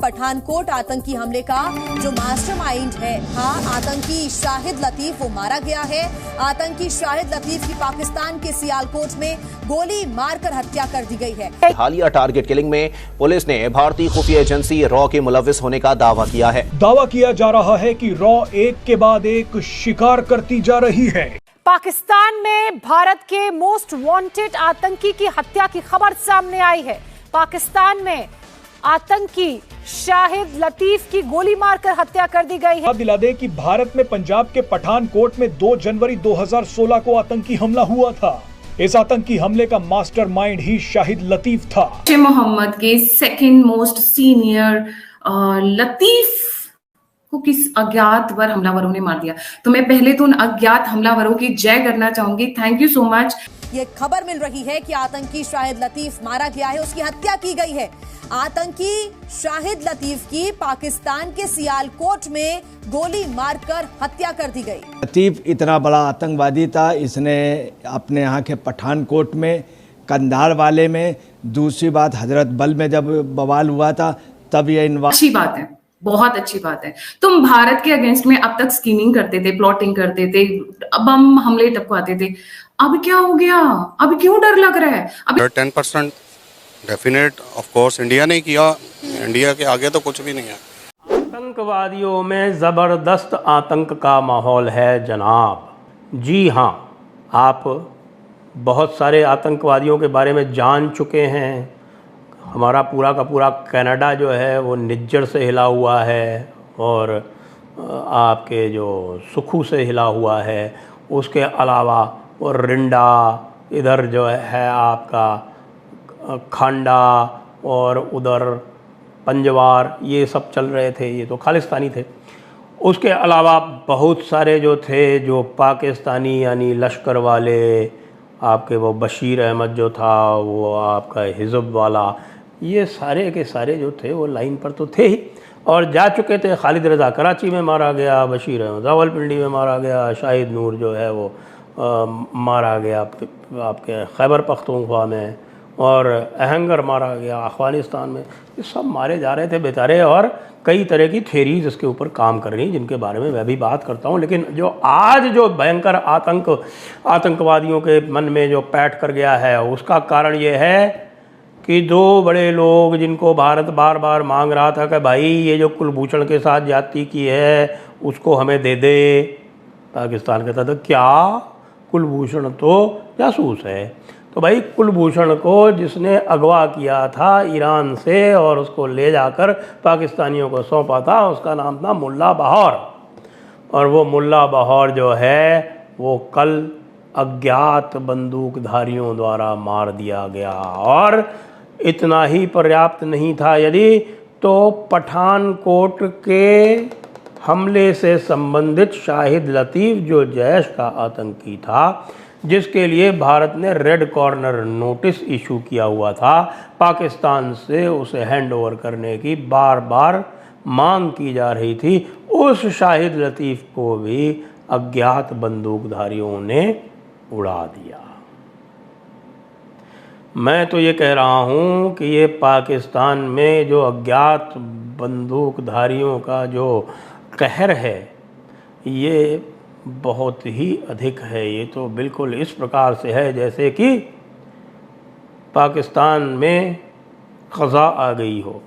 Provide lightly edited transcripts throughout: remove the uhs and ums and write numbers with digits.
पठानकोट आतंकी हमले का जो मास्टरमाइंड है, हाँ, आतंकी शाहिद लतीफ, वो मारा गया है। आतंकी शाहिद लतीफ की पाकिस्तान के सियालकोट में गोली मारकर हत्या कर दी गई है। हालिया टारगेट किलिंग में पुलिस ने भारतीय खुफिया एजेंसी रॉ के मुलविस होने का दावा किया है। दावा किया जा रहा है कि रॉ एक के बाद एक शिकार करती जा रही है। पाकिस्तान में भारत के मोस्ट वांटेड आतंकी की हत्या की खबर सामने आई है। पाकिस्तान में आतंकी शाहिद लतीफ की गोली मारकर हत्या कर दी गई है। दिला दे कि भारत में पंजाब के पठानकोट में 2 जनवरी 2016 को आतंकी हमला हुआ था। इस आतंकी हमले का मास्टरमाइंड ही शाहिद लतीफ था। मोहम्मद के सेकंड मोस्ट सीनियर लतीफ को किस अज्ञात वर हमलावरों ने मार दिया। तो मैं पहले तो उन अज्ञात हमलावरों की जय करना चाहूंगी। Thank you so much. ये खबर मिल रही है कि आतंकी शाहिद लतीफ मारा गया है, उसकी हत्या की गई है। आतंकी शाहिद लतीफ की पाकिस्तान के सियालकोट में गोली मारकर हत्या कर दी गई। लतीफ इतना बड़ा आतंकवादी था, इसने अपने यहाँ के पठानकोट में, कंधार वाले में, दूसरी बात हजरत बल में जब बवाल हुआ था तब ये अच्छी बात है, बहुत अच्छी बात है। तुम भारत के अगेंस्ट में अब तक स्कीमिंग करते थे, प्लॉटिंग करते थे, बम हमले टपकाते थे। अब क्या हो गया? अब क्यों डर लग रहा है? अब 10% डेफिनेट ऑफ कोर्स इंडिया ने किया, इंडिया के आगे तो कुछ भी नहीं है। आतंकवादियों में ज़बरदस्त आतंक का माहौल है जनाब। जी हाँ, आप बहुत सारे आतंकवादियों के बारे में जान चुके हैं। हमारा पूरा का पूरा कनाडा जो है वो निज्जर से हिला हुआ है और आपके जो सुखू से हिला हुआ है। उसके अलावा और रिंडा, इधर जो है आपका खांडा और उधर पंजवार, ये सब चल रहे थे, ये तो खालिस्तानी थे। उसके अलावा बहुत सारे जो थे जो पाकिस्तानी यानी लश्कर वाले, आपके वो बशीर अहमद जो था, वो आपका हिज़्ब वाला, ये सारे के सारे जो थे वो लाइन पर तो थे ही और जा चुके थे। खालिद रज़ा कराची में मारा गया, बशीर अहमद रावलपिंडी में मारा गया, शाहिद नूर जो है वो मारा गया आपके खैबर पख्तूनख्वा में, और अहंगर मारा गया अफ़गानिस्तान में। ये सब मारे जा रहे थे बेचारे, और कई तरह की थेरीज इसके ऊपर काम कर रही हैं जिनके बारे में मैं भी बात करता हूँ। लेकिन जो आज जो भयंकर आतंकवादियों के मन में जो पैठ कर गया है, उसका कारण ये है कि 2 बड़े लोग जिनको भारत बार बार मांग रहा था कि भाई ये जो कुलभूषण के साथ ज्यादती की है उसको हमें दे दे। पाकिस्तान कहता था क्या, कुलभूषण तो जासूस है। तो भाई कुलभूषण को जिसने अगवा किया था ईरान से और उसको ले जाकर पाकिस्तानियों को सौंपा था, उसका नाम था मुल्ला बहौर। और वो मुल्ला बहौर जो है वो कल अज्ञात बंदूकधारियों द्वारा मार दिया गया। और इतना ही पर्याप्त नहीं था यदि, तो पठानकोट के हमले से संबंधित शाहिद लतीफ़ जो जैश का आतंकी था, जिसके लिए भारत ने रेड कॉर्नर नोटिस इशू किया हुआ था, पाकिस्तान से उसे हैंड ओवर करने की बार बार मांग की जा रही थी, उस शाहिद लतीफ़ को भी अज्ञात बंदूकधारियों ने उड़ा दिया। मैं तो ये कह रहा हूँ कि ये पाकिस्तान में जो अज्ञात बंदूकधारियों का जो कहर है ये बहुत ही अधिक है। ये तो बिल्कुल इस प्रकार से है जैसे कि पाकिस्तान में ख़ज़ा आ गई हो।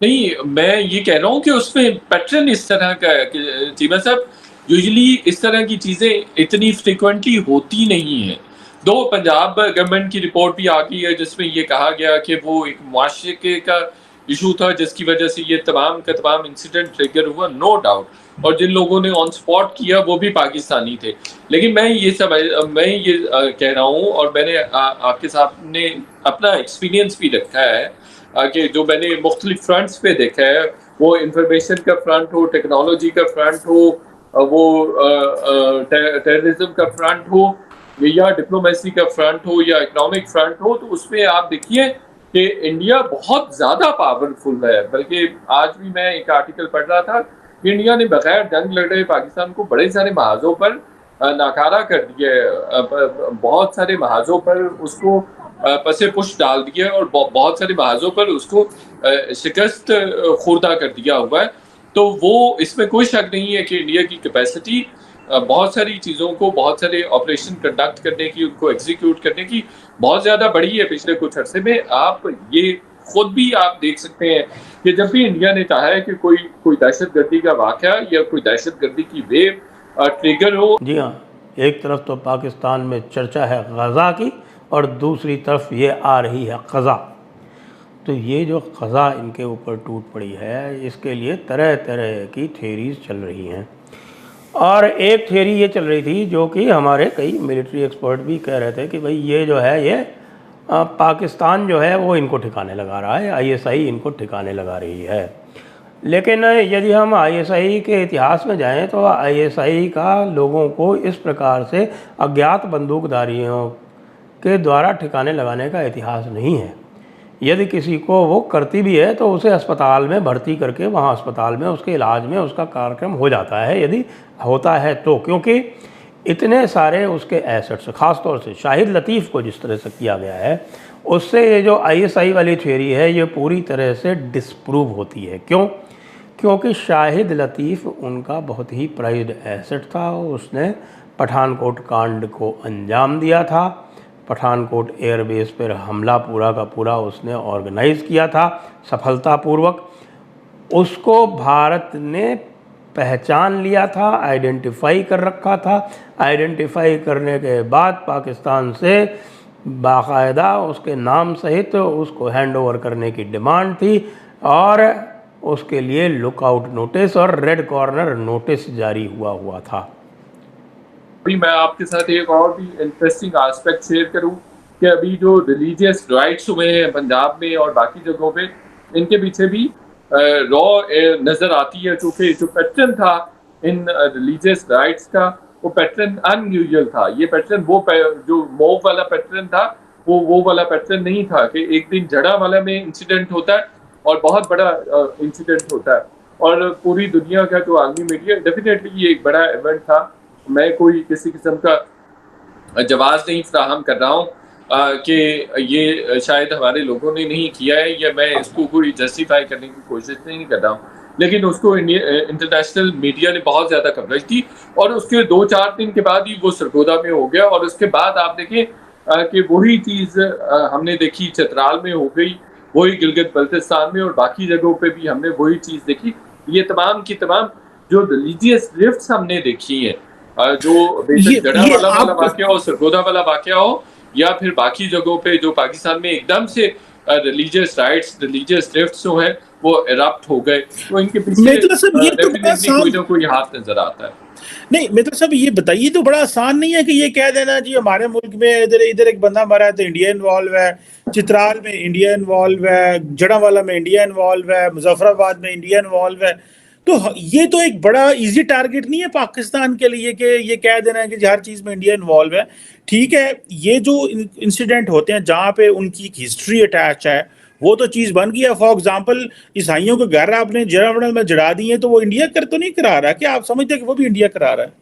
नहीं, मैं ये कह रहा हूँ कि उसमें पैटर्न इस तरह का है कि चीमा साहब, यूजुअली इस तरह की चीज़ें इतनी फ्रिक्वेंटली होती नहीं है। दो पंजाब गवर्नमेंट की रिपोर्ट भी आ गई है जिसमें ये कहा गया कि वो एक मुआशरे का इशू था जिसकी वजह से ये तमाम का तमाम इंसिडेंट ट्रिगर हुआ, नो डाउट। और जिन लोगों ने ऑन स्पॉट किया वो भी पाकिस्तानी थे। लेकिन मैं ये कह रहा हूँ, और मैंने आपके सामने अपना एक्सपीरियंस भी रखा है कि जो मैंने मुख्तलिफ फ्रंट्स पे देखा है, वो इंफॉर्मेशन का फ्रंट हो, टेक्नोलॉजी का फ्रंट हो, वो टेररिज्म का फ्रंट हो, या डिप्लोमेसी का फ्रंट हो, या इकोनॉमिक फ्रंट हो, तो उसमें आप देखिए कि इंडिया बहुत ज़्यादा पावरफुल है। बल्कि आज भी मैं एक आर्टिकल पढ़ रहा था कि इंडिया ने बगैर जंग लड़ रहे पाकिस्तान को बड़े सारे महाजों पर नाकारा कर दिया है। बहुत सारे महाजों पर उसको पसे पुश डाल दिया और बहुत सारे महाजों पर उसको शिकस्त खुर्दा कर दिया हुआ है। तो वो इसमें कोई शक नहीं है कि इंडिया की कैपेसिटी बहुत सारी चीज़ों को, बहुत सारे ऑपरेशन कंडक्ट करने की, उनको एग्जीक्यूट करने की बहुत ज़्यादा बढ़ी है पिछले कुछ अरसे में। आप ये खुद भी आप देख सकते हैं कि जब भी इंडिया ने चाहा है कि कोई दहशतगर्दी का वाक़या या कोई दहशतगर्दी की वेव ट्रिगर हो। जी हाँ, एक तरफ तो पाकिस्तान में चर्चा है गज़ा की और दूसरी तरफ ये आ रही है क़ज़ा। तो ये जो क़ज़ा इनके ऊपर टूट पड़ी है, इसके लिए तरह तरह की थेरीज चल रही हैं। और एक थेरी ये चल रही थी जो कि हमारे कई मिलिट्री एक्सपर्ट भी कह रहे थे कि भाई ये जो है ये पाकिस्तान जो है वो इनको ठिकाने लगा रहा है, आईएसआई इनको ठिकाने लगा रही है। लेकिन यदि हम आईएसआई के इतिहास में जाएं तो आईएसआई का लोगों को इस प्रकार से अज्ञात बंदूकधारियों के द्वारा ठिकाने लगाने का इतिहास नहीं है। यदि किसी को वो करती भी है तो उसे अस्पताल में भर्ती करके वहाँ अस्पताल में उसके इलाज में उसका कार्यक्रम हो जाता है, यदि होता है तो, क्योंकि इतने सारे उसके एसेट्स, ख़ास तौर से शाहिद लतीफ़ को जिस तरह से किया गया है, उससे ये जो आईएसआई वाली थ्योरी है ये पूरी तरह से डिस्प्रूव होती है। क्यों? क्योंकि शाहिद लतीफ़ उनका बहुत ही प्राइज्ड एसेट था। उसने पठानकोट कांड को अंजाम दिया था, पठानकोट एयरबेस पर हमला पूरा का पूरा उसने ऑर्गेनाइज़ किया था सफलतापूर्वक। उसको भारत ने पहचान लिया था, आइडेंटिफाई कर रखा था। आइडेंटिफाई करने के बाद पाकिस्तान से बाकायदा उसके नाम सहित उसको हैंड ओवर करने की डिमांड थी और उसके लिए लुकआउट नोटिस और रेड कॉर्नर नोटिस जारी हुआ था। अभी मैं आपके साथ एक और भी इंटरेस्टिंग एस्पेक्ट शेयर करूं कि अभी जो रिलीजियस राइट्स हुए हैं पंजाब में और बाकी जगहों पे, इनके पीछे भी रॉ नज़र आती है, क्योंकि जो पैटर्न था इन रिलीजियस राइट्स का, वो पैटर्न अनयूजुअल था। ये पैटर्न जो मोव वाला पैटर्न था वो वाला पैटर्न नहीं था कि एक दिन जड़ा वाला में इंसिडेंट होता है और बहुत बड़ा इंसिडेंट होता है। और पूरी दुनिया का जो आलमी मीडिया, डेफिनेटली ये एक बड़ा इवेंट था। मैं कोई किसी किस्म का जवाब नहीं फराहम कर रहा हूँ कि ये शायद हमारे लोगों ने नहीं किया है, या मैं इसको कोई जस्टिफाई करने की कोशिश नहीं कर रहा हूँ, लेकिन उसको इंटरनेशनल मीडिया ने बहुत ज़्यादा कवरेज दी और उसके 2-4 दिन के बाद ही वो सरगोदा में हो गया। और उसके बाद आप देखें कि वही चीज़ हमने देखी चित्राल में हो गई, वही गिलगित बल्तिस्तान में और बाकी जगहों पे भी हमने वही चीज़ देखी। ये तमाम की तमाम जो रिलीजियस रिफ्ट्स हमने देखी हैं, जो बेशक जड़ा वाला वाक़या हो, सरगोदा वाला वाक़या हो, या फिर बाकी जगहों पे जो पाकिस्तान में एकदम से रिलीजियस राइट्स, रिलीजियस रिफ्ट्स जो हैं वो इरप्ट हो गए, तो इनके पीछे कोई ना कोई हाथ नजर आता है। नहीं मतलब साहब ये बताइए, तो बड़ा आसान नहीं है कि ये कह देना जी हमारे मुल्क में इधर एक बंदा मरा है तो इंडिया इन्वॉल्व है, चित्राल में इंडिया इन्वॉल्व है, जड़ावाला में इंडिया इन्वॉल्व है, मुजफ्फराबाद में इंडिया इन्वॉल्व है। तो ये तो एक बड़ा इजी टारगेट नहीं है पाकिस्तान के लिए कि ये कह देना है कि हर चीज में इंडिया इन्वॉल्व है। ठीक है, ये जो इंसिडेंट होते हैं जहाँ पे उनकी हिस्ट्री अटैच है वो तो चीज बन गई है। फॉर एग्जाम्पल ईसाइयों के घर आपने जड़ावड़ा में जड़ा दिए तो वो इंडिया कर तो नहीं करा रहा, क्या आप समझते हैं कि वो भी इंडिया करा रहा है?